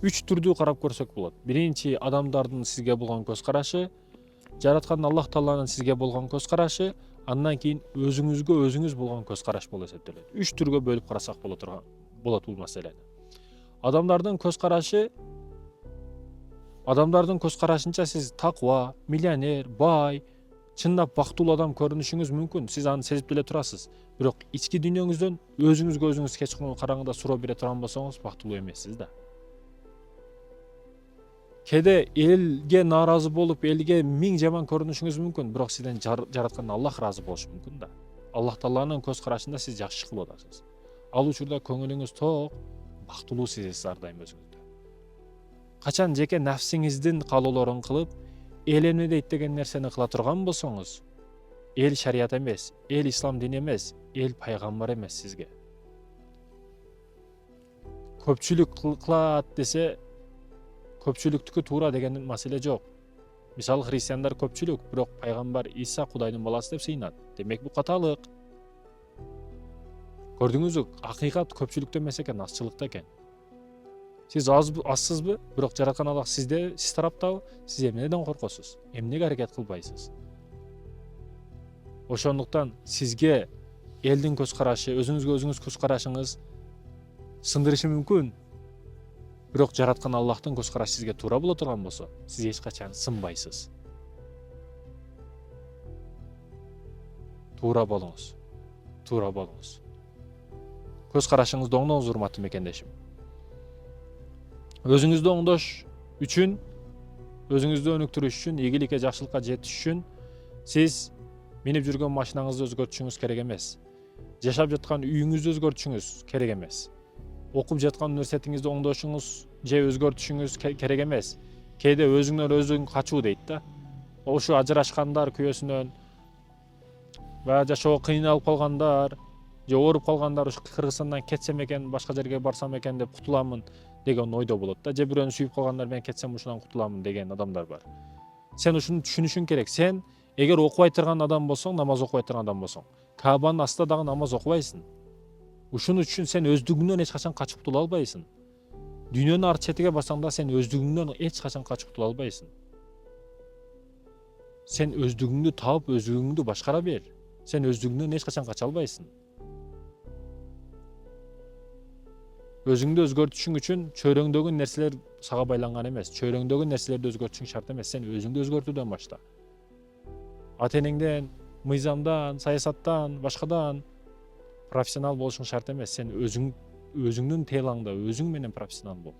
үч түрдүү карап көрсөк болот. Биринчи, адамдардын сизге болгон көз карашы, жараткан Аллах Тааланын сизге болгон көз карашы, андан кийин өзүңүзгө өзүңүз болгон көз караш болуп эсептелет. Үч түргө бөлүп карасак болот бул маселени. Адамдардын көз карашы, адамдардын көз карашынча сиз такыба, миллионер, бай, чындап бактылуу адам көрүнүшүңүз мүмкүн. Сиз аны сезип деле турасыз. Бирок ички дүйнөңүздөн өзүңүзгө өзүңүз кечкурун караңгыда суроо бере турган болсоңуз, бактылуу эмессиз да. Кээде элге нааразы болуп, элге миң жаман көрүнүшүңүз мүмкүн, бирок сизден жараткан Аллах ыраазы болушу мүмкүн да. Аллах Тааланын көз карашында сиз жакшы иш кылып атасыз. Ал учурда көңүлүңүз ток, бактылуу сезесиз ар дайым өзүңүздү. Качан жеке нафсиңиздин каалоолорун кылып, эл эмне дейт деген нерсени кыла турган болсоңуз, эл шарият эмес, эл ислам дини эмес, эл пайгамбар эмес сизге. Көпчүлүк кылат десе, көпчүлүктүкү туура деген маселе жок. Мисалы христиандар көпчүлүк, бирок пайгамбар Иса Кудайдын баласы деп сыйынат. Демек бул каталык. Көрдүңүзбү, акыйкат көпчүлүктө эмес экен, азчылыкта экен. Сиз азсызбы, бирок жараткан Аллах сизде, сиз тараптабы, сиз эмнеден коркосуз? Эмнеге аракет кылбайсыз? Ошондуктан сизге элдин көз карашы, өзүңүзгө өзүңүз көз карашыңыз сындырышы мүмкүн. Бирок жараткан Аллахтын көз карашы сизге туура боло турган болсо, сиз эч качан сынбайсыз. Туура болуңуз. Туура болуңуз. Көз карашыңызды оңдоңуз, урматтуу мекендешим. Өзүңүздү оңдош үчүн, өзүңүздү өнүктүрүш үчүн, ийгиликке, жакшылыкка жетиш үчүн сиз минип жүргөн машинаңызды өзгөртүшүңүз керек эмес. Жашап жаткан үйүңүздү өзгөртүшүңүз керек эмес. Окуп жаткан университетиңизди оңдошуңуз же өзгөртүшүңүз керек эмес. Кээде өзүңдөн өзүң качуу дейт да. Ошо ажырашкандар күйөөсүнөн баягы жашоого кыйналып калгандар, же ооруп калгандар ушу Кыргызстандан кетсем экен, башка жерге барсам экен деп кутуламын деген ойдо болот да. Же бирөөнү сүйүп калгандар, мен кетсем ушунан кутуламын деген адамдар бар. Сен ушуну түшүнүшүң керек. Сен эгер окубай турган адам болсоң, намаз окубай турган адам болсоң, Каабанын астында дагы намаз окубайсың. Ушуну үчүн сен өздүгүңдөн эч качан качып кутула албайсың. Дүйнөнүн арт четиге барсаң да сен өздүгүңдөн эч качан качып кутула албайсың. Сен өздүгүңдү таап, өздүгүңдү башкара бер. Сен өздүгүңдөн эч качан кача албайсың. Өзүңдү өзгөртүшүң үчүн чөйрөңдөгү нерселер сага байланган эмес. Чөйрөңдөгү нерселерди өзгөртүшүң шарт эмес. Сен өзүңдү өзгөртүүдөн башла. Ата энеңден, мыйзамдан, саясаттан, башкадан профессионал болушуң шарт эмес. Сен өзүңдүн тейлаңда өзүң менен профессионал бол.